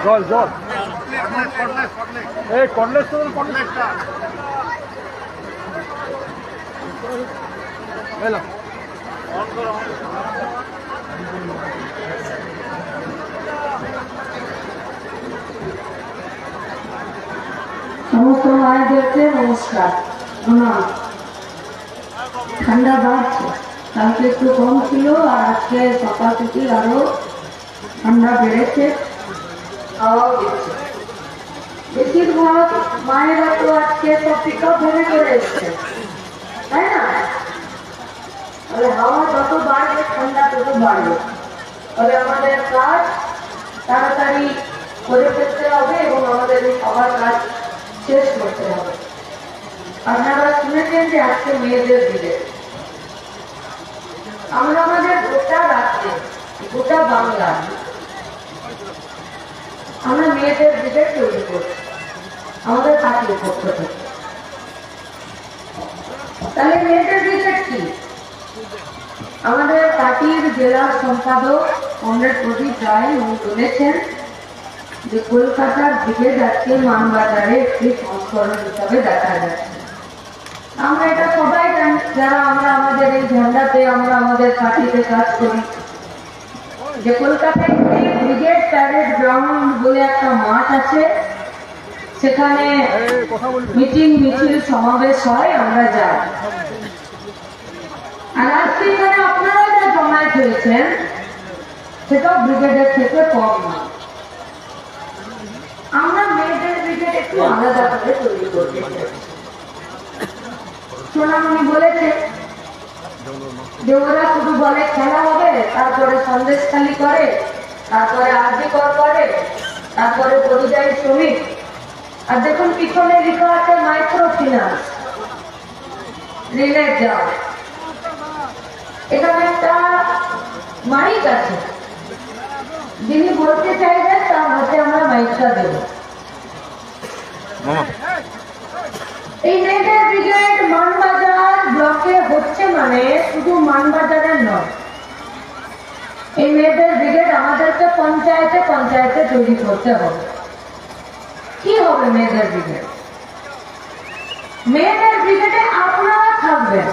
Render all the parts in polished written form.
জল জল এই কর্নেস তো কর্নেসটা এলো অন করো সমস্ত মায়েদেরকে নমস্কার। ঠান্ডা বাড়ছে, কালকে একটু কম ছিল আর আজকে সকাল থেকে আরো ঠান্ডা বেড়েছে, হাওয়াও দিচ্ছে। বেশিরভাগ মায়েরা তো আজকে সব পিকআপ ভেঙে চলে এসছে, তাই না? তাহলে হাওয়া যত বাড়বে ঠান্ডা তত বাড়বে। তবে আমাদের কাজ তাড়াতাড়ি করে ফেলতে হবে এবং আমাদের এই সবার কাজ শেষ করতে হবে। আপনারা শুনেছেন যে আজকে মেয়েদের ব্রিগেড, আমরা আমাদের গোটা রাজ্যে গোটা বাংলা আমরা মেয়েদের ব্রিগেড তৈরি করছি আমাদের পার্টির পক্ষ থেকে। তাহলে মেয়েদের ব্রিগেড কি? আমাদের পার্টির জেলা সম্পাদক কমরেড প্রদীপ রায় উনি বলেছেন যে কলকাতার ব্রিগেড আজকে মানবাজারে একটি সংস্করণ হিসাবে দেখা যাচ্ছে। আমরা এটা সবাই জানি, যারা আমরা আমাদের এই ঝান্ডাতে আমরা আমাদের পার্টিতে কাজ করি, যে কলকাতায় ব্রিগেড প্যারেড গ্রাউন্ড বলে একটা মাঠ আছে, সেখানে মিটিং মিছিল সমাবেশ হয়, আমরা যাই। আর আজকে এখানে আপনারা যা জমায়েত হয়েছেন সেটাও ব্রিগেডের থেকে কম না। আমরা মেয়েদের ব্রিগেড একটু আলাদা করে তৈরি করতে চাই। সোনামণি বলেছে যে ওরা শুধু বলে খেলা হবে, তারপরে সন্দেশখালি করে, তারপরে আরজিকর করে, তারপরে পরিযায়ী শ্রমিক। আর দেখুন পিছনে লেখা আছে মাইক্রো ফিন্যান্স রিলেট যাও। এখানে একটা মাইক আছে, যিনি বলতে চাইবেন তার হাতে আমরা মাইকটা দেব। এই মেয়েদের ব্রিগেড মানবাজার ব্লকে হচ্ছে, মানে শুধু মানবাজারের নয়, এই মেয়েদের ব্রিগেড আমাদেরকে পঞ্চায়েতে পঞ্চায়েতে তৈরি করতে হবে। কি হবে মেয়েদের ব্রিগেড? মেয়েদের ব্রিগেডে আপনারা থাকবেন।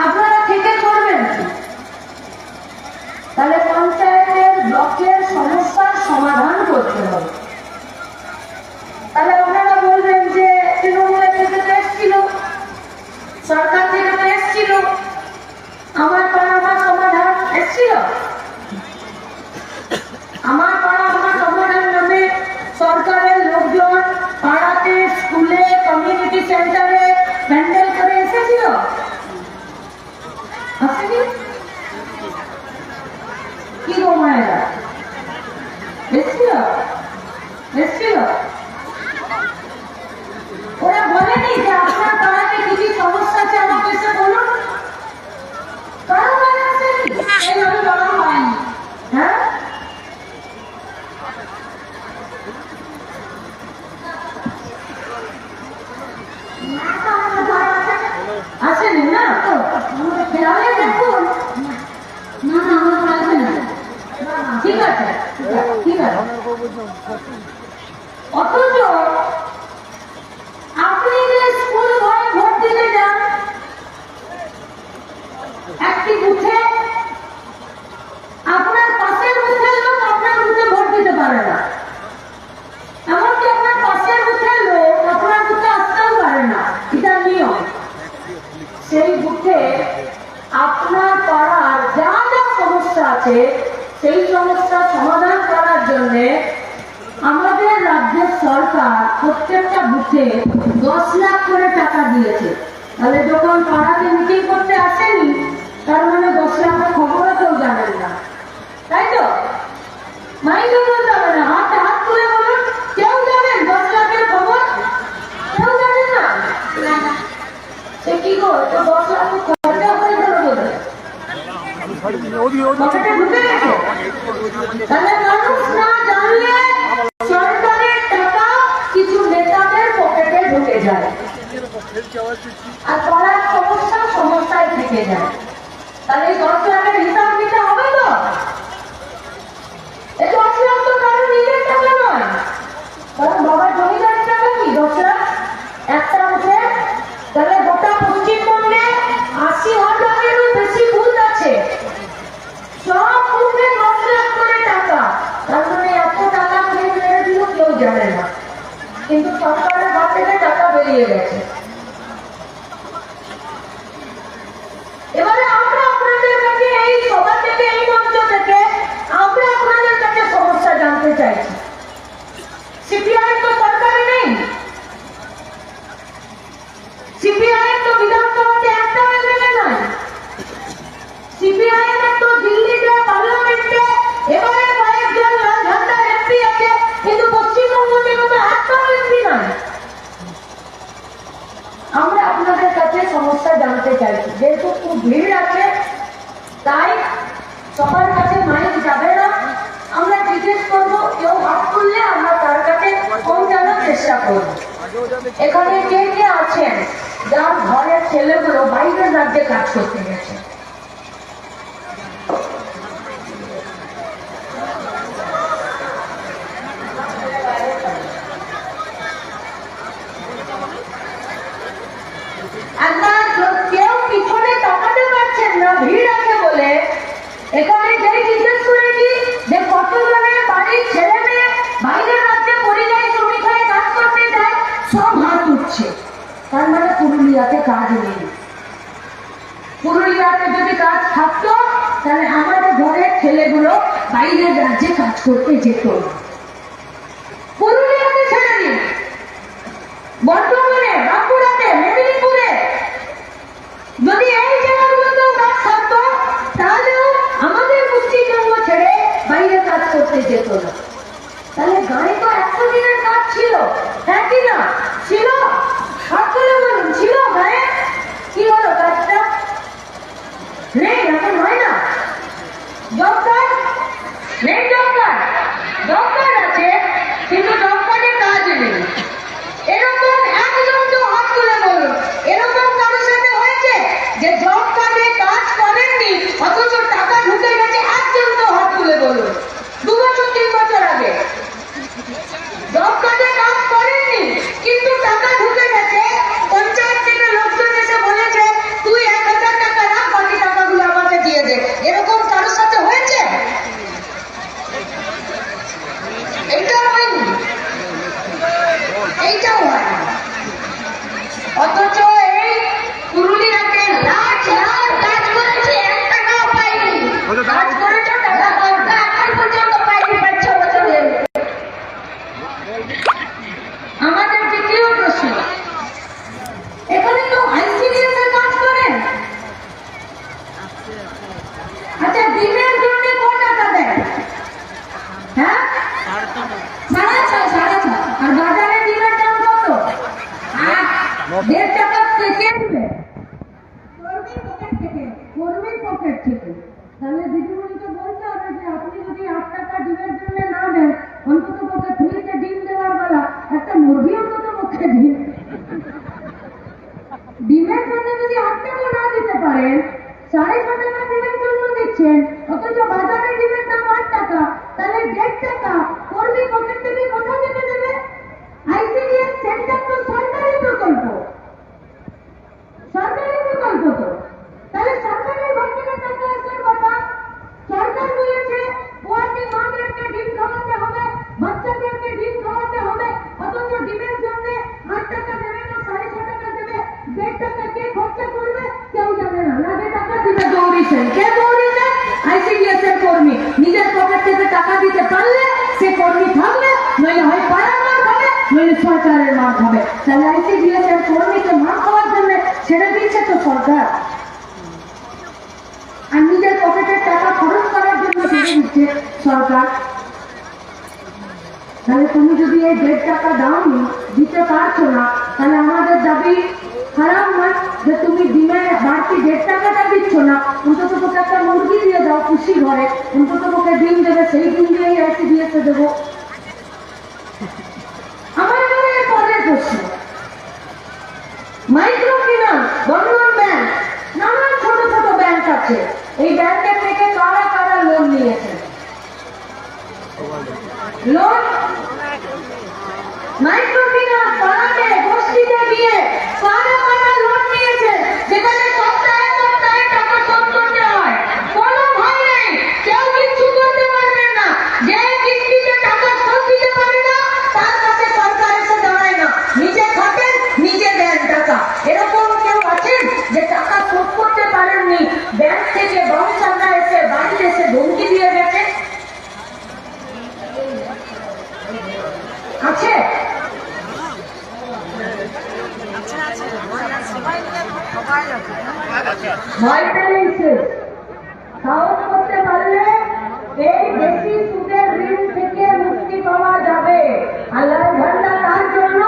আপনারা থেকে করবেন কি? তাহলে পঞ্চায়েতের ব্লকের সমস্যার সমাধান করতে হবে। তাহলে আপনারা বলবেন যে তৃণমূলের থেকে তো এসেছিল, সরকার থেকে তো এসেছিল, আমার পাড়া আমার সমাধান এসেছিল। আমার পাড়া আমার সমাধান নামে সরকারের লোকজন পাড়াতে, স্কুলে, কমিউনিটি সেন্টারে প্যান্ডেল করে এসেছিল, আসেনি? কি গো মায়েরা, এসেছিল? এসেছিল? ওরা বলেনি যে আপনার পাড়াতে কিছু সমস্যা আছে আমাকে এসে বলুন? কারো মানে আসেনি, এইভাবে বলা হয়নি। হ্যাঁ, আসেনি না? তাহলে দেখুন, না না আমার আসে না। ঠিক আছে, ঠিক আছে। অথচ আপনি যে স্কুল ঘরে ভোট দিতে যান, একটি বুথে আপনার পাশের বুথের লোক আপনার বুথে ভোট দিতে পারে না, এমনকি আপনার পাশের বুথের লোক আপনার বুথে আসতেও পারে না, এটা নিয়ম। সেই বুথে আপনার পাড়ার যা যা সমস্যা আছে সেই সমস্যা সমাধান করার জন্য আমাদের রাজ্যের সরকার প্রত্যেকটা বুথে 10 লাখ করে টাকা দিয়েছে। তাহলে যখন পাড়াতে মিটিং করতে আসেনি, তার মানে 10 লাখের খবরও কেউ জানেন না, তাই তো? মাইকে বলতে হবে না, হাতে হাত তুলে বলুন, কেউ জানেন 10 লাখের খবর? কেউ জানেন না? সে কি গো, তো 10 লাখ খরচা হয়ে গেল বলে পকেটে ঢুকে গেছে। তাহলে মানুষ না জানলে সরকারের টাকা কিছু নেতাদের পকেটে ঢুকে যায়। আর পাড়ার সমস্যা থেকে যায়, তাহলে এই 10 লাখের হিসাব দিতে হবে তো। এই 10 লাখ তো কারো নিজের টাকা নয়, কারণ বাবার জমিদারের টাকা কি 10 লাখ একটা উঠে। তাহলে গোটা পশ্চিমবঙ্গে 80,000-এরও বেশি বুথ আছে, সব বুথে 10 লাখ করে টাকা। তার মানে এত টাকা খেয়ে মেরে দিল কেউ জানে না, কিন্তু সরকারের হাত থেকে টাকা বেরিয়ে গেছে। এবারে আমরা আপনাদের কাছে এই সভা থেকে, এই মঞ্চ থেকে আমরা আপনাদের কাছে সমস্যা জানতে চাইছি। সিপিআই তো সরকারে নেই, সিপিআই তো বিধানসভাতে একটা এমএলএ নয়, সিপিআই তো দিল্লিতে পার্লামেন্টে এবারে কয়েকজন লাল ঝান্ডা এমপি আছে, কিন্তু পশ্চিমবঙ্গে কোনো একটা এমপি নয়। আমরা আপনাদের কাছে সমস্যা জানতে চাইছি, যেহেতু খুব ভিড় আছে তাই সবার কাছে মাইক যাবে না। আমরা জিজ্ঞেস করবো, কেউ হাত তুললে আমরা তার কাছে পৌঁছানোর চেষ্টা করব। এখানে কে কে আছেন যার ঘরের ছেলেগুলো বাইরের রাজ্যে কাজ করতে গেছে? কেউ পিছনে তাকাতে পারছেন না, ভিড় আছে বলে। এখানে যেই জিজ্ঞেস করেছি যে কতজনের বাড়ির ছেলে মেয়ে বাইরের রাজ্যে পরিযায়ী শ্রমিক হয়ে কাজ করতে যায়, সব হাত উঠছে। তার মানে পুরুলিয়াতে কাজ নেই। পুরুলিয়াতে যদি কাজ থাকতো তাহলে আমাদের ঘরের ছেলেগুলো বাইরের রাজ্যে কাজ করতে যেত। পুরুলিয়াতে ছেড়ে দিন, বর্ধমানে, বাঁকুড়াতে, মেদিনীপুরে যদি এই জায়গাগুলোতেও কাজ থাকতো তাহলেও আমাদের পশ্চিমবঙ্গ ছেড়ে বাইরে কাজ করতে যেত না। তাহলে গায়ে তো 100 দিনের কাজ ছিল, হ্যাঁ কি না ছিল? সকলে বলুন, ছিল গায়ে? কি হলো কাজটা? নেই, এখন হয় না। জব কার্ড নেই, জব কার্ড আছে কিন্তু জব কার্ডে কাজ নেই। এরকম একজন তো হাত তুলে বলুন, এরকম কারোর সাথে হয়েছে যে জব কার্ডে কাজ করেননি অথচ টাকা ঢুকে গেছে? একজন তো হাত তুলে বলুন। 2 বছর 3 বছর আগে জব কার্ডে কাজ করেননি কিন্তু টাকা ঢুকে গেছে, পঞ্চায়েত থেকে লোকজন এসে বলেছে তুই 1000 টাকা রাখ, বাকি টাকাগুলো আমাকে দিয়ে দে। এরকম কারোর সাথে হয়েছে? এইটাও হয়নি, এইটাও হয়নি। অথচ এই পুরুলিয়াতে লাখ লাখ কাজ করেছে, 1 টাকাও পাইনি। কাজ করেছ, টাকা এখন পর্যন্ত পাইনি, 5-6 বছর হয়ে গেছে। আমাদের দ্বিতীয় প্রশ্ন, এখানে তো আইসিডিএস এর কাজ করেন। আচ্ছা, দিনের জন্য কত টাকা দেয়? হ্যাঁ, 6.5 আর বাজারে ডিমের দাম কত? 1.5 টাকা থেকে দেবে কর্মীর পকেট থেকে। তাহলে দিদিমণিকে বলতে হবে যে আপনি যদি 8 টাকা ডিমের জন্য না দেন, অন্তত পক্ষে ফ্রিতে ডিম দেওয়ার বেলা একটা মুরগি অন্তত পক্ষে দিন। ডিমের জন্য যদি 8 টাকা না দিতে পারেন, 6.5 টাকা ডিমের জন্য দিচ্ছেন, অথচ বাজারে ডিমের দাম 8 টাকা, তাহলে 1.5 টাকা কর্মী পকেট থেকে কোথা থেকে দেবে? আইসিডিএস সেন্টার তো সরকারি প্রকল্প, তো তাহলে সরকারের ঘর থেকে টাকা আসার কথা। সরকার বলেছে ওয়ার্ডে মাদেরকে ডিম খাওয়াতে হবে, বাচ্চাদেরকে ডিম খাওয়াতে হবে, অথচ ডিমের জন্য 8 টাকা দেবে না 6.5 টাকা দেবে। 1.5 টাকা কে খরচা করবে কেউ জানে না, লাগে টাকা দিতে দৌড়িয়েছেন। কে দৌড়িয়েছে? আইসিডিএস এর কর্মী। নিজের পকেট থেকে টাকা দিতে পারলে সে কর্মী থাকবে, নইলে হয় পাড়ার মার খাবে, নইলে সরকারের মার খাবে। তাহলে আইসিডিএস এর কর্মীকে মার খাওয়ার জন্য ছেড়ে দিচ্ছে তো সরকার, আর নিজের পকেটের টাকা খরচ করার জন্য ছেড়ে দিচ্ছে সরকার। তাহলে তুমি যদি এই 1.5 টাকা দাওনি, দিতে পারছো না, তাহলে আমাদের দাবি খারাপ নয় যে তুমি ডিমের বাড়তি 1.5 টাকাটা দিচ্ছ না, অন্তত পক্ষে একটা মুরগি দিয়ে দাও খুশি ঘরে, অন্তত পক্ষে ডিম দেবে, সেই ডিম দিয়েই আইসিডিএস দেবো। আমার এখানে এর পরের প্রশ্ন, মাইক্রো ফিন্যান্স, বন্ধন ব্যাংক, নানান ছোট ভয় পেলেই শেষ। সাহস করতে পারলে এই বেশি সুদের ঋণ থেকে মুক্তি পাওয়া যাবে। আল্লাহর ঝান্ডা তার জন্য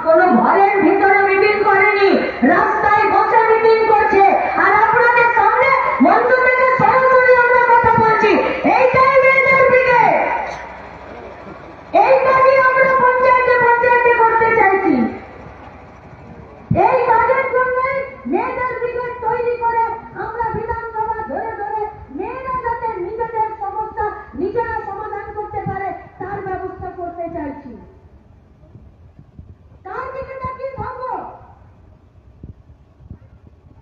কোন ঘরের ভিতরে মিটিং করেনি, রাস্তায় বসে মিটিং করছে। আর আপনাদের সামনে মঞ্চ থেকে সরাসরি আমরা কথা বলছি। এইটাই মেয়েদের দিকে, এই কাজই আমরা পঞ্চায়েতে পঞ্চায়েতে করতে চাইছি। এই কাজের জন্য মেয়েদের দিকে তৈরি করে আমরা বিধানসভা ধরে ধরে মেয়েরা যাতে নিজেদের সমস্যা নিজেরা সমাধান করতে পারে তার ব্যবস্থা করতে চাইছি। তার দিকে তাকিয়ে থাকবো।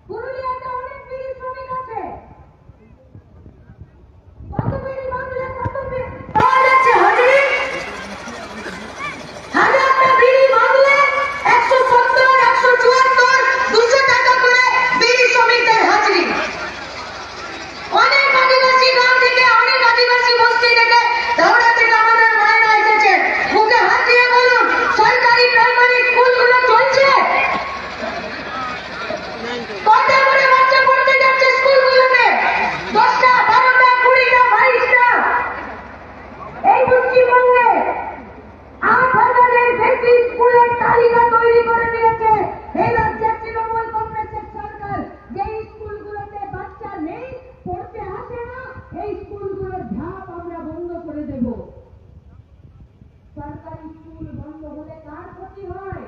পুরুলিয়াতে অনেক বিড়ি শ্রমিক আছে। কত বিড়ি বাঁধলে কত পাওয়া যাচ্ছে হাজিরি? হাজারটা বিড়ি বাঁধলে 170, 174, 200 টাকা করে বিড়ি শ্রমিকদের হাজিরি। অনেক আদিবাসী গ্রাম থেকে, অনেক আদিবাসী বস্তি থেকে, দৌড়া থেকে আমাদের মায়েরা এসেছে। মুখে হাত দিয়ে বলুন, সরকারি প্রাইমারি স্কুলগুলো চলছে? কটা করে বাচ্চা পড়তে যাচ্ছে স্কুলগুলোতে? 10টা, 12টা, 20টা, 22টা। এই পশ্চিমবঙ্গে 8,000-এর বেশি স্কুলের তালিকা তৈরি করে দিয়েছে এই রাজ্যের তৃণমূল কংগ্রেসের সরকার। যে স্কুলগুলোতে বাচ্চা নেই, পড়তে আসে না, এই স্কুলগুলোর ধাপ আমরা বন্ধ করে দেব। সরকারি স্কুল বন্ধ হলে কার ক্ষতি হয়?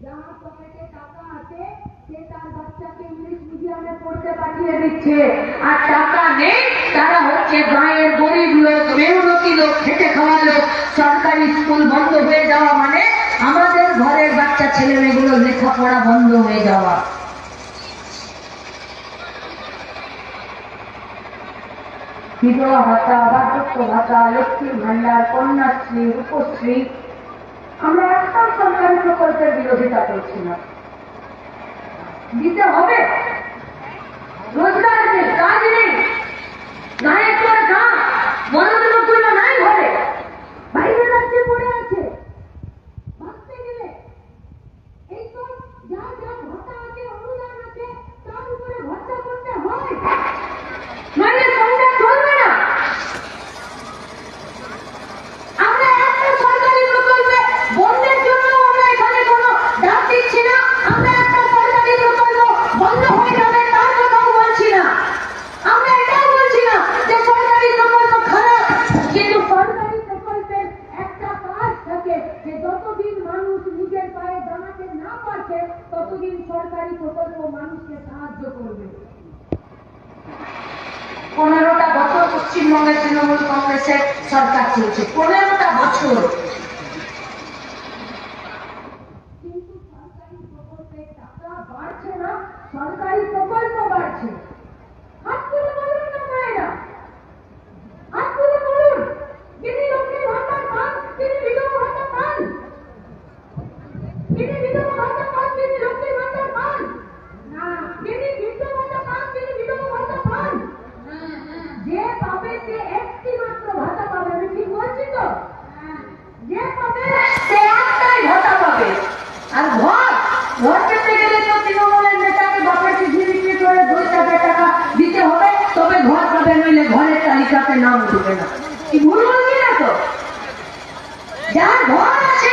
যার পকেটে টাকা আছে সে তার বাচ্চাকে ইংলিশ মিডিয়ামে পড়তে পাঠিয়ে দিচ্ছে, আর টাকা নেই তারা হচ্ছে গাঁয়ের গরিব লোক, মেহনতি লোক, খেটে খাওয়া লোক। সরকারি স্কুল বন্ধ হয়ে যাওয়া মানে আমাদের ঘরের বাচ্চা ছেলে মেয়েগুলো লেখাপড়া বন্ধ হয়ে যাওয়া। বিধবা ভাতা, বার্ধক্য ভাতা, লক্ষ্মীর ভান্ডার, কন্যাশ্রী, রূপশ্রী, আমরা একটা সরকারি প্রকল্পের বিরোধিতা করছি না। দিতে হবে। রোজগার নেই, কাজ নেই, গায়ের পর গা, মনোযোগগুলো নাই ঘরে, বাইরে রাজ্যে পড়ে আছে। ভাবতে গেলে এই তো যা যা ভাতা আছে, অনুদান আছে, তার উপরে ভরসা করতে হয়, নইলে সংসার চলবে না। আমরা একটা সরকারি প্রকল্পে বন্ধের জন্য আমরা এখানে কোনো ডাক দিচ্ছি না। আমরা একটা সরকারি প্রকল্প বন্ধ হয়ে যাবে তার কথাও বলছি না। আমরা এটাও বলছি না যে সরকারি প্রকল্প খারাপ, কিন্তু সরকারি প্রকল্পের একটা কাজ থাকে যে যতদিন মানুষ নিজের পায়ে দাঁড়াতে না পারছে ততদিন সরকারি প্রকল্প মানুষকে সাহায্য করবে। 15টা বছর পশ্চিমবঙ্গের তৃণমূল কংগ্রেসের সরকার চলছে, 15টা বছর। কিন্তু সরকারি প্রকল্পের টাকা বাড়ছে না, সরকারি প্রকল্প বাড়ছে। হাত তুলে বলুন না মায়েরা, হাত তুলে বলুন, যিনি লক্ষ্মীর ভান্ডার পান তিনি বিধবা ভাতা পান, যিনি বিধবা ভাতা পান তিনি লক্ষ্মীর ভান্ডার পান না, যিনি বৃদ্ধ ভাতা পান তিনি বিধবা ভাতা পান। যে পাবে সে একটি মাত্র ভাতা পাবে, আমি ঠিক বলছি তো? যে পাবে সে একটাই ভাতা পাবে। আর ঘর পেতে গেলে তো তৃণমূলের নেতাকে বাপের চিঠি বিক্রি করে 2,000 টাকা দিতে হবে, তবে ঘর পাবে, নইলে ঘরের তালিকাতে নাম উঠবে না। কি ভুল বলছি না তো? যার ঘর আছে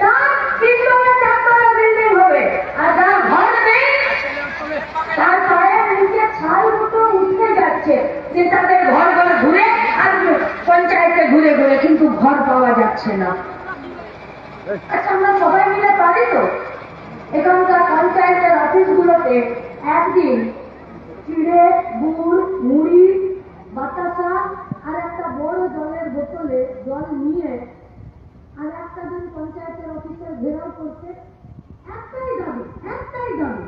তার 3-তলা 4-তলা বিল্ডিং হবে, আর যার ঘর নেই তার পায়ের নিচে ছাল মতো উঠতে যাচ্ছে যে তাদের ঘর ঘুরে আর পঞ্চায়েতে ঘুরে ঘুরে, কিন্তু ঘর পাওয়া যাচ্ছে না। আচ্ছা, আমরা সবাই মিলে পারি তো এখানকার পঞ্চায়েতের অফিসগুলোতে একদিন চিড়ে, গুড়, মুড়ি, বাতাসা আর একটা বড় জলের বোতলে জল নিয়ে আর একটা দিন পঞ্চায়েতের অফিসে ঘেরাও করতে? একটাই দাবি, একটাই দাবি,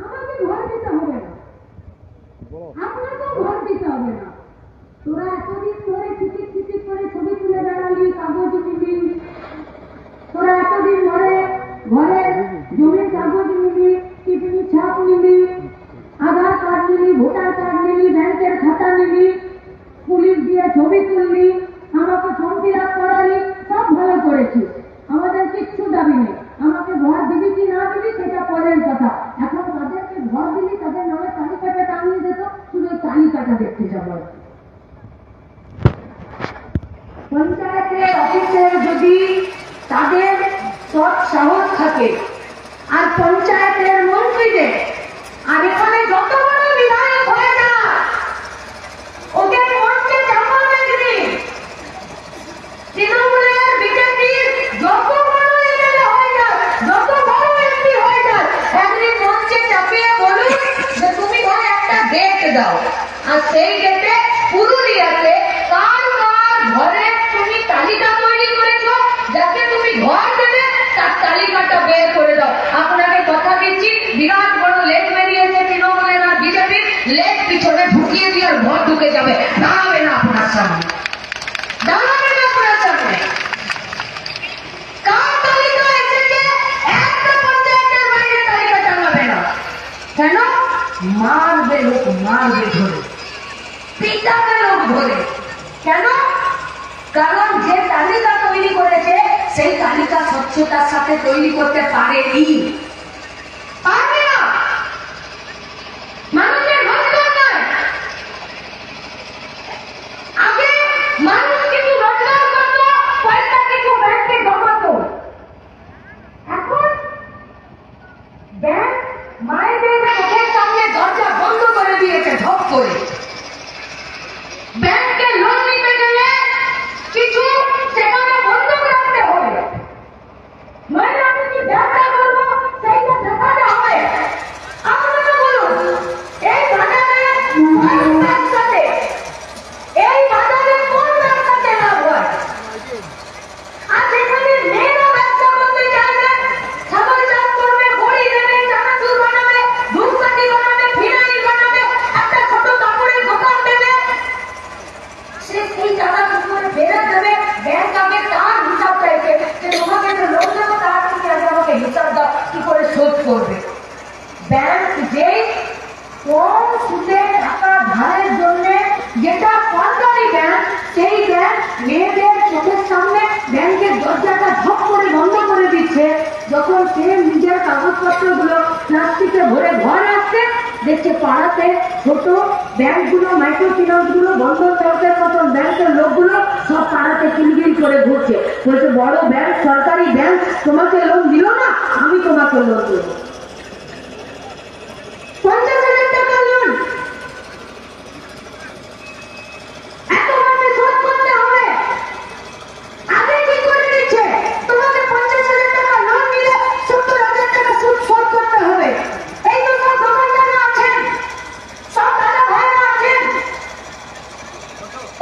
আমাকে ঘর দিতে হবে না, আপনাকেও ঘর দিতে হবে না। তোরা এতদিন ধরে টিকিট টিকিট করে ছবি তুলে বেড়ালি, কাগজ নিবি, তোরা এতদিন ধরে ঘরের জমির কাগজ নিবি, টিফিনি ছাপ নিবি, আধার কার্ড নিবি, ভোটার কার্ড নিবি, ব্যাংকের খাতা নিবি, পুলিশ দিয়ে ছবি তুললি, আমাকে ফর্ম ফিল আপ করালি, সব ভালো করেছিস। আমাদের কিচ্ছু দাবি নেই, আমাকে ঘর দিবি কি না দিবি সেটা পরের কথা। কথা। এখন তাদেরকে ঘর দিলে তাদের নামে তালিকাটা টাঙিয়ে দিত, শুধু ওই তালিকাটা দেখতে যাবো। পঞ্চায়েতের অফিসের যদি তাদের সৎ সাহস থাকে, আর পঞ্চায়েতের মন্ত্রীদের, আর এখানে যত বড় বিধায়ক হয়ে যায় ওদের মঞ্চে চাপাবে দিন, তৃণমূলের বিজেপির যত বড় এমএলএ হয়ে যায়, যত বড় এমপি হয়ে যায়, একদিন মঞ্চে চাপিয়ে বলুন যে তুমি ঘরে একটা ডেট দাও, আর সেই ডেটে পুরুলিয়াতে কার কার ঘরে তুমি তালিকা তৈরি করেছো, যাকে তুমি ঘর দেবে তার তালিকাটা বের করে দাও। আপনাকে কথা দিচ্ছি, বিরাট বড় লেট বেরিয়েছে তৃণমূলের আর বিজেপির, লেট পিছনে ঢুকিয়ে দিয়ে আর ঘর ঢুকে যাবে, দাঁড়াবে না আপনার সামনে, দাঁড়াবে না আপনার সামনে। কার তালিকা এসেছে একটা পঞ্চায়েতের বাইরে তালিকা টাঙাবে না। কেন? মারবে লোক, মারবে ধরে, পিটাবে লোক ধরে। কেন? কারণ যে তালিকা তৈরি করেছে সেই তালিকা স্বচ্ছতার সাথে তৈরি করতে পারেনি, পারবে না। মানুষের রোজগার নাই, আগে মানুষ কিছু রোজগার করত, পয়সা কিছু ব্যাংকে জমাতো, এখন ব্যাংক মায়েদের চোখের সামনে দরজা বন্ধ করে দিয়েছে ঢপ করে। ব্যাংকে লোন নিতে গেলে কিছু সেখানে বন্ধক রাখতে হবে, নইলে আমি কি ব্যবসা করবো সেইটা দেখাতে হবে। আপনারা বলুন, এই বাজারে কোন ব্যবসাতে, এই বাজারে কোন ব্যবসাতে লাভ হয়? আর সেখানে মেয়েরা ব্যবসা করতে চাইবে, ছাগল চাষ করবে, বড়ি দেবে, চানাচুর বানাবে, ধূপকাঠি বানাবে, ফিনাইল বানাবে, একটা ছোট কাপড়ের দোকান দেবে, সে সেই টাকা কি করে ফেরত দেবে? ব্যাংক আগে তার হিসাব চাইছে যে তোমাকে যে লোন দেবো তার থেকে আগে আমাকে হিসাব দাও, কি করে শোধ করবে। ব্যাংক যেই কম সুদে টাকা ধারের জন্য, যেটা সরকারি ব্যাংক, সেই ব্যাংক মেয়েদের চোখের সামনে ব্যাংকের দরজাটা ঝপ করে বন্ধ করে দিচ্ছে। যখন সে নিজের কাগজপত্রগুলো প্লাস্টিকে ভরে ঘরে আসছে, দেখছে পাড়াতে ছোট ব্যাংকগুলো, মাইক্রো ফিন্যান্সগুলো, বন্ধন ব্যাংকের মতন ব্যাংকের লোকগুলো সব পাড়াতে কিলবিল করে ঘুরছে। বলছে বড় ব্যাংক, সরকারি ব্যাংক তোমাকে লোন দিল না, আমি তোমাকে লোন দেবো। 50,000 টাকা লোন, এত মাসে শোধ করতে হবে। আগে কি করে দিচ্ছে? তোমাকে 50,000 টাকা লোন নিলে 70,000 টাকা সুদ শোধ করতে হবে। এই তো সব দোকানদাররা আছেন, সব দাদা ভাইরা আছেন,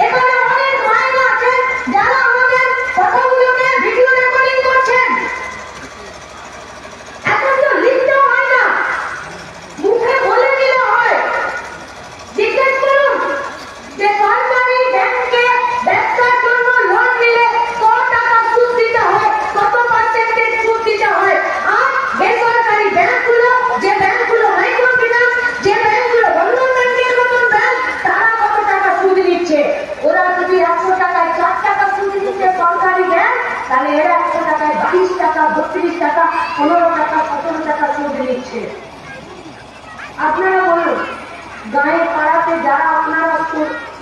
এখানে অনেক মায়েরা আছেন যারা আমাদের কথাগুলোকে ভিডিও রেকর্ডিং করছেন। এখন তো লিখতে হয় না, মুখে বলে দিলে হয়। জিজ্ঞেস করুন যে সরকারি ব্যাংকে ব্যবসার জন্য লোন নিলে কত টাকা সুদ দিতে হয়, কত পার্সেন্টেজ সুদ দিতে হয়, আর বেসরকারি ব্যাংকগুলো, যে ব্যাংকগুলো মাইক্রো ফিন্যান্স, যে ব্যাংকগুলো বন্ধন ব্যাংকের মতন ব্যাংক, তারা কত টাকা সুদ নিচ্ছে। ওরা যদি 100 টাকায় 4 টাকা সুদ দিচ্ছে সরকারি ব্যাংক, তাহলে এরা 100 টাকায় 22 টাকা, 32 টাকা, 15 টাকা, 17 টাকা সুদ নিচ্ছে। আপনারা বলুন, গায়ে পাড়াতে যারা আপনারা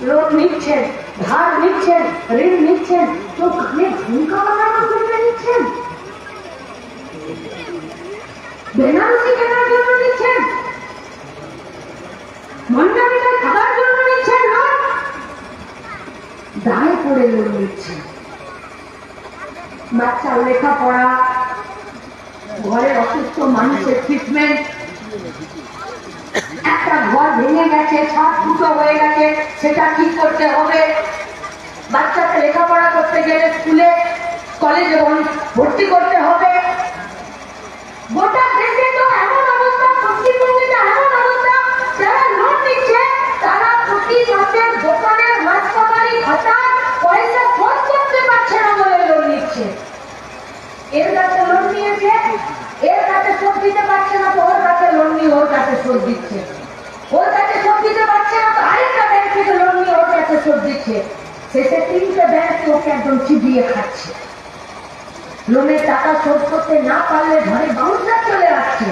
লোন নিচ্ছেন, ধার নিচ্ছেন, ঋণ নিচ্ছেন, তো কানে ঝুমকা বানানোর জন্য নিচ্ছেন, বেনারসি কেনার জন্য নিচ্ছেন, মন্ডারিতে খাবার জন্য নিচ্ছেন না, দায় করে লোন নিচ্ছেন। বাচ্চার লেখাপড়া, ঘরের অসুস্থ মানুষের ট্রিটমেন্ট, একটা ঘর ভেঙে গেছে, ছাদ ফুটো হয়ে গেছে, সেটা ঠিক করতে হবে। বাচ্চাকে লেখাপড়া করতে গেলে স্কুলে কলেজে ভর্তি করতে হবে। গোটা দেশে তো এমন অবস্থা, পশ্চিমবঙ্গে তো এমন অবস্থা, যারা লোন নিচ্ছে তারা প্রতি মাসের দোকানের মাছ কামারি ভাতা পয়সা শোধ করতে পারছে না বলে লোন নিচ্ছে। এর কাছে লোন নিয়েছে, এর কাছে শোধ দিতে পারছে না, তো ওর কাছে লোন নিয়ে ওর কাছে শোধ দিচ্ছে, ওর কাছে শোধ দিতে পারছে না, তো আরেকটা ব্যাংক থেকে লোন নিয়ে ওর কাছে শোধ দিচ্ছে। শেষে 3টে ব্যাংক ওকে একদম চিবিয়ে খাচ্ছে। লোনের টাকা শোধ করতে না পারলে ঘরে বাউন্সার চলে আসছে।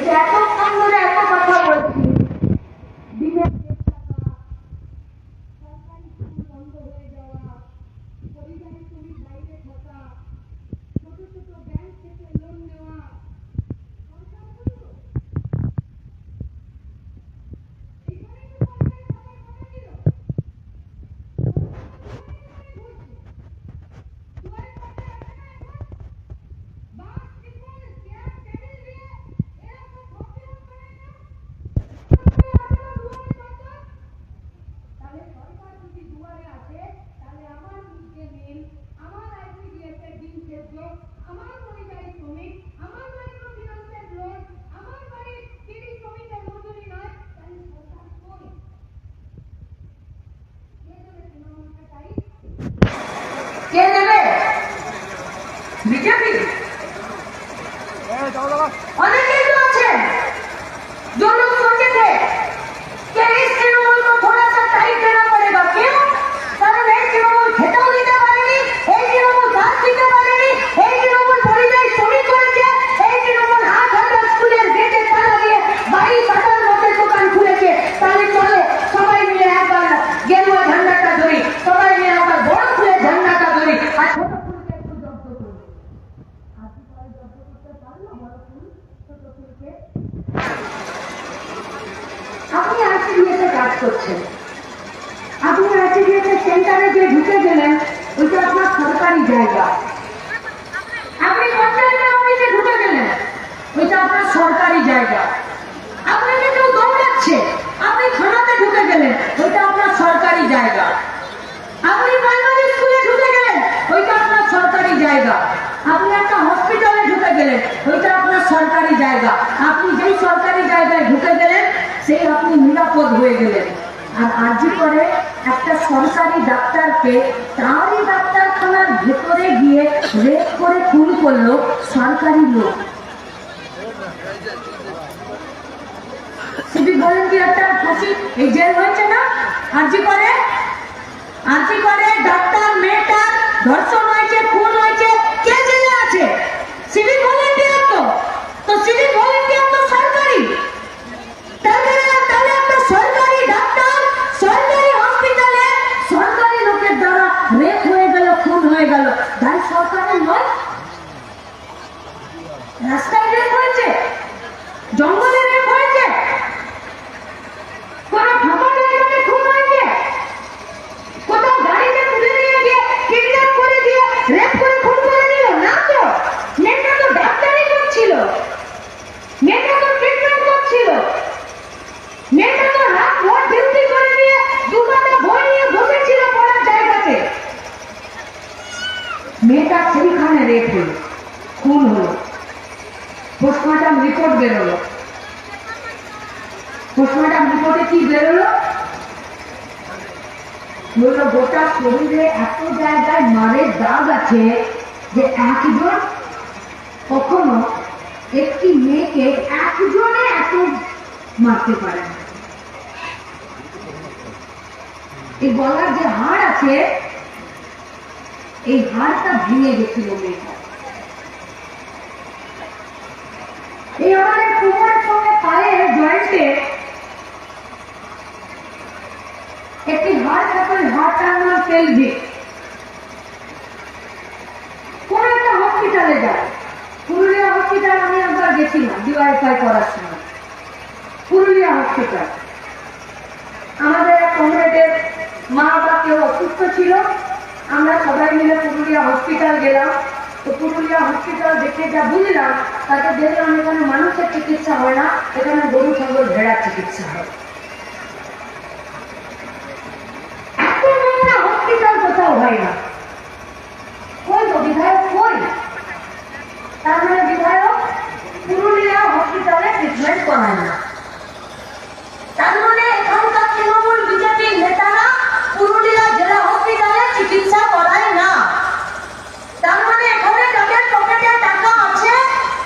যে এতক্ষণ ধরে এত কথা বলছি, দিনের শেষ টাকা, সরকারি স্কুল বন্ধ হয়ে যাওয়া, পরিযায়ী শ্রমিক বাইরে থাকা, ছোট ছোট ব্যাংক থেকে লোন নেওয়া, সরকারগুলো এইখানেই তো সরকারি থাকার কথা ছিল। দুয়ারে পাশে আসে না এখন? বাস, ত্রিপল, চেয়ার, টেবিল দিয়ে এরা তো ভর্তি করে না। তাহলে সরকার যদি দুয়ারে আসে, তাহলে আমার মিড ডে মিল, আমার ICDS এর ডিম সেদ্ধ, আমার পরিযায়ী শ্রমিক, আমার মাইক্রো ফিন্যান্সের লোন, আমার বাড়ির বিড়ি শ্রমিকের মজুরি নয়, তাহলে সরকার কই? কে দেবে তৃণমূলকে তাই? কে দেবে? বিজেপি? অনেকেই তো আছেন जो लोग सोचे थे कि इस तृणमूल को थोड़ा सा टाइट देना पड़ेगा, क्यों? कारण एक तृणमूल खेताও দিতে পারেনি, এই তৃণমূল গাছ দিতে পারেনি, এই তৃণমূল পরিযায়ী শ্রমিক করেছে, এই তৃণমূল হাত হাজার স্কুলের গেটে তালা দিয়ে 22,000 মদের দোকান খুলেছে। তাহলে চলো সবাই মিলে একবার গেরুয়া ঝান্ডাটা ধরি, সবাই মিলে একবার বড় ফুলের ঝান্ডাটা ধরি, আর ছোট ফুলকে একটু জব্দ করি। আর কি করে জব্দ করতে পারলো বড় ফুল ছোট ফুলকে? আপনি ICDS এ কাজ করছেন, আপনি ICDS এর সেন্টারে যে ঢুকে গেলেন, ওইটা আপনার সরকারি জায়গা। আপনি পঞ্চায়েতের অফিসে ঢুকে গেলেন, ওইটা আপনার সরকারি জায়গা। আপনাকে কেউ দৌড়াচ্ছে, আপনি থানাতে ঢুকে গেলেন, ওইটা আপনার সরকারি জায়গা। আপনি প্রাইমারি স্কুলে ঢুকে গেলেন, ওইটা আপনার সরকারি জায়গা। আপনি একটা হসপিটালে ঢুকে গেলেন, ওইটা আপনার সরকারি জায়গা। আপনি যেই সরকারি জায়গায় ঢুকে গেলেন, সেই আপনি নিরাপদ হয়ে গেলেন। আর আরজি করে একটা সরকারি ডাক্তারকে তারই ডাক্তারখানার ভেতরে গিয়ে রেপ করে খুন করলো সরকারি লোক। সিভিক ভলেন্টিয়ারটার ফাঁসি এই জেল হয়েছে না? আরজি করে ডাক্তার মেয়েটার ধর্ষণ হয়েছে, খুন হয়েছে, কে জেলে আছে? Civic volunteer. তো সিভিক ভলেন্টিয়ার তো সরকারি। তাহলে একটা সরকারি ডাক্তার সরকারি হসপিটালে সরকারি লোকের দ্বারা রেপ হয়ে গেল, খুন হয়ে গেল, তাই সরকারের নয়? রাস্তায় রেপ হয়েছে, জঙ্গলে রেপ হয়েছে, কোনো ফাঁকা জায়গাতে খুন হয়েছে, কোথাও গাড়িতে তুলে নিয়ে গিয়ে কিডন্যাপ করে দিয়ে রেপ করে খুন করে নিল না তো? মেয়েটা তো ডাক্তারি করছিল, মেয়েটা তো ট্রিটমেন্ট করছিল, মেয়েটা তো রাত ভোর ডিউটি করে দিয়ে দুঘন্টা বই নিয়ে বসেছিল পড়ার জায়গাতে। মেয়েটা সেইখানে রেপ হলো, খুন হলো, পোস্টমর্টম রিপোর্ট বেরোলো। পোস্টমর্টম রিপোর্টে কি বেরোলো? বললো গোটা শরীরে এত জায়গায় মারের দাগ আছে যে একজন কখনো একটি মেয়েকে একজনে এত মারতে পারে না। এই গলার যে হাড় আছে, এই হাড়টা ভেঙে গেছিল মেয়েটা। এই আমাদের কোমরের সঙ্গে পায়ের জয়েন্টে একটি হাড় থাকে, হাড়টার নাম পেলভিক। কোন একটা হসপিটালে যায়, পুরুলিয়া হসপিটাল আমি একবার গেছিলাম DYFI করার সময়। পুরুলিয়া হসপিটাল, আমাদের এক কমরেডের মা বা কেউ অসুস্থ ছিল, আমরা সবাই মিলে পুরুলিয়া হসপিটাল গেলাম। তো পুরুলিয়া হসপিটাল দেখে যা বুঝলাম, তাকে দেখলাম এখানে মানুষের চিকিৎসা হয় না, এখানে গরু ছাগল ভেড়ার চিকিৎসা হয়। এত নোংরা হসপিটাল কোথাও হয় না। কই তো বিধায়ক কই? তার মানে বিধায়ক পুরুলিয়া হসপিটালে ট্রিটমেন্ট করায় না। তার মানে এখানকার তৃণমূল বিজেপির নেতারা পুরুলিয়া জেলা হসপিটালে চিকিৎসা করায় না। তার মানে এখানে যাদের পকেটে টাকা আছে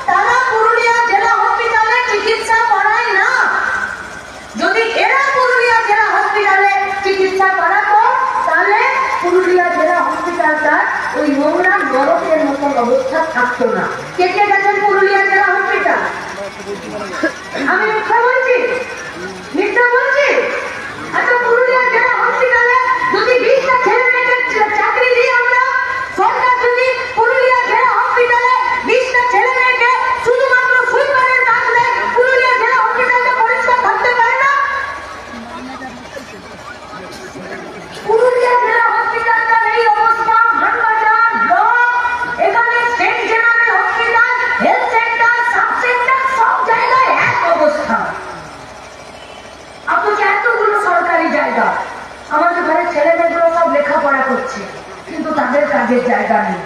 তারা পুরুলিয়া জেলা হসপিটালে চিকিৎসা করায় না। যদি এরা পুরুলিয়া জেলা হসপিটালে চিকিৎসা করাতো, তাহলে পুরুলিয়া জেলা হসপিটালটা ওই নোংরা নরকের মতন অবস্থা থাকতো না। কে কে গেছেন পুরুলিয়া জেলা হসপিটাল? আমি মিথ্যা বলছি? মিথ্যা বলছি? আচ্ছা, পুরুলিয়া জেলা হসপিটালে যদি 20টা ছেলে মেয়েকে চাকরি দিই আমরা, সরকার যদি পুরুলিয়া জেলা হসপিটালে 20টা ছেলে মেয়েকে শুধুমাত্র সুইপারের কাজ দেয়, পুরুলিয়া জেলা হসপিটালটা পরিষ্কার থাকতে পারে না? পুরুলিয়া জেলা হসপিটালটার এই অবস্থা, মানবাজার ব্লক, এখানে saint general hospital, health centre, sub centre, সব জায়গায় এক অবস্থা। অথচ এতগুলো সরকারি জায়গা, আমাদের ঘরে ছেলে মেয়েগুলো সব লেখাপড়া করছে, কিন্তু তাদের কাজের জায়গা নেই।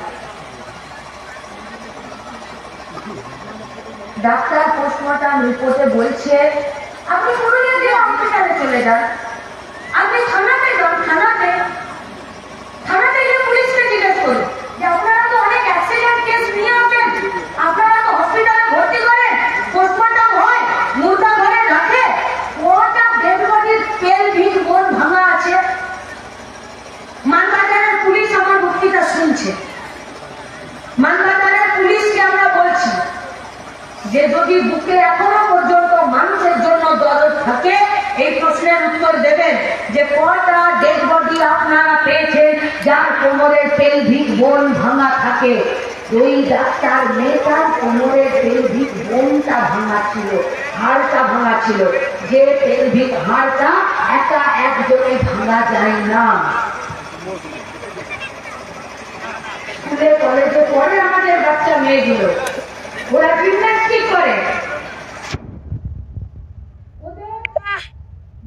ডাক্তার পোস্টমর্টম রিপোর্টে বলছে আপনি পুরুলিয়া জেলা হসপিটালে চলে যান, আপনি থানাতে যান, থানাতে গিয়ে পুলিশকে জিজ্ঞেস করুন যে আপনারা তো অনেক অ্যাক্সিডেন্ট কেস নিয়ে আসেন, আপনারা তো হসপিটালে ভর্তি করেন, পোস্টমর্টম হয়, মুর্দা ঘরে রাখে, ওটা ডেড বডির পেলভিক বোন ভাঙা আছে। মানবাজারের পুলিশ আমার বক্তৃতা শুনছে, মানবাজারের পুলিশকে আমরা বলছি যে যদি বুকে এখনো পর্যন্ত মানুষের জন্য দরদ থাকে, এই প্রশ্নের উত্তর দেবেন যে কটা ডেড বডি আপনারা পেয়েছেন যার কোমরের পেলভিক বোন ভাঙা থাকে। ওই ডাক্তার মেয়েটার কোমরের পেলভিক বোনটা ভাঙা ছিল, হাড়টা ভাঙা ছিল, যে পেলভিক হাড়টা একা একজনে ভাঙা যায় না। স্কুলে কলেজে পড়ে আমাদের বাচ্চা মেয়েগুলো, ওরা জিমন্যাস্টিক করে, ওদের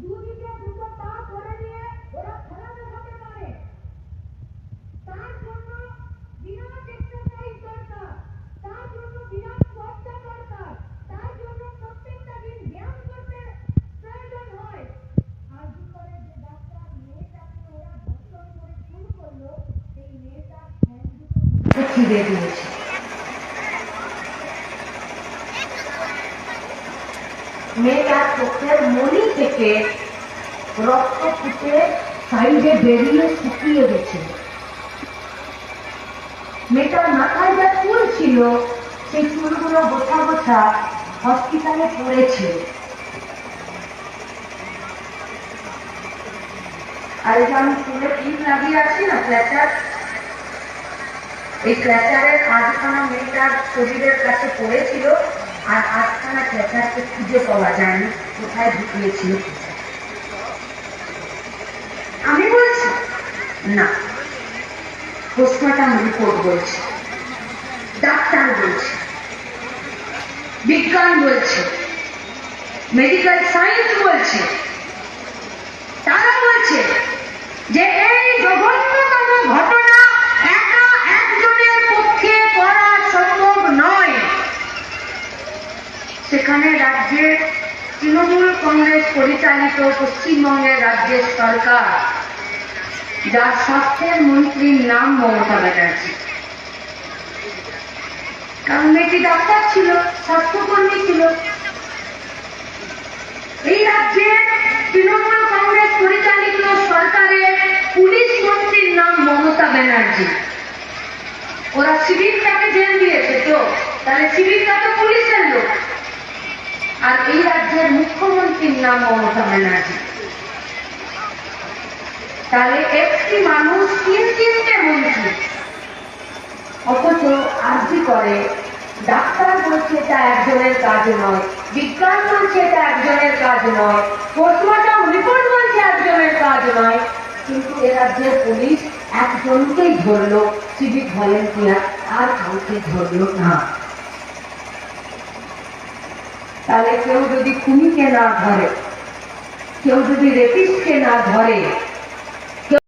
দুদিকে দুটো পা ধরে নিয়ে ওরা খেলাতে হতে পারে। তার জন্য বিরাট এক্সারসাইজ দরকার, তার জন্য বিরাট চর্চা দরকার, তার জন্য প্রত্যেকটা দিন ব্যায়াম করতে প্রয়োজন হয়। আর কি করে যে ডাক্তার মেয়েটাকে ওরা ধর্ষণ করে শুরু করলো, সেই মেয়েটার ঠ্যাং দুটো ছিঁড়ে দিয়েছে। মেয়েটার চোখের মনি থেকে রক্ত ফুটে সাইডে বেরিয়ে শুকিয়ে গেছে। মেয়েটার মাথায় যা চুল ছিল সেই চুলগুলো গোছা গোছা হসপিটালে পড়েছে। আর এটা আমি চুলে ক্লিপ লাগিয়ে আছি না, ক্ল্যাচার, এই ক্ল্যাচারের আধখানা মেয়েটার শরীরের কাছে পড়েছিল, আর আধখানা ক্ল্যাচারকে খুঁজে পাওয়া যায়নি কোথায় ঢুকিয়েছিল। আমি বলছি না, পোস্টমর্টম রিপোর্ট বলছে, ডাক্তার বলছে, বিজ্ঞান বলছে, মেডিকেল সায়েন্স বলছে, তারা বলছে যে এই জঘন্যতম ঘটনা একা একজনের পক্ষে করা সম্ভব নয়। সেখানে রাজ্যের তৃণমূল কংগ্রেস পরিচালিত পশ্চিমবঙ্গের রাজ্যের সরকার, যার স্বাস্থ্যের মন্ত্রীর নাম মমতা ব্যানার্জি, কারণ মেয়েটি ডাক্তার ছিল, স্বাস্থ্যকর্মী ছিল। এই রাজ্যের তৃণমূল কংগ্রেস পরিচালিত সরকারের পুলিশ মন্ত্রীর নাম মমতা ব্যানার্জি। ওরা সিভিকটাকে জেল দিয়েছে, তো তাহলে সিভিকটা তো পুলিশের লোক। আর এই রাজ্যের মুখ্যমন্ত্রীর নাম মমতা ব্যানার্জি। তাহলে একটি মানুষ তিনটে মন্ত্রী, অথচ আর্জি করে ডাক্তার বলছে এটা একজনের কাজ নয়, বিজ্ঞান বলছে এটা একজনের কাজ নয়, পোস্টমর্টম রিপোর্ট বলছে একজনের কাজ নয়, কিন্তু এ রাজ্যের পুলিশ একজনকেই ধরলো, সিভিক ভলেন্টিয়ার, আর কাউকে ধরলো না। তাহলে কেউ যদি খুনিকে না ধরে, কেউ যদি রেপিস্টকে না ধরে,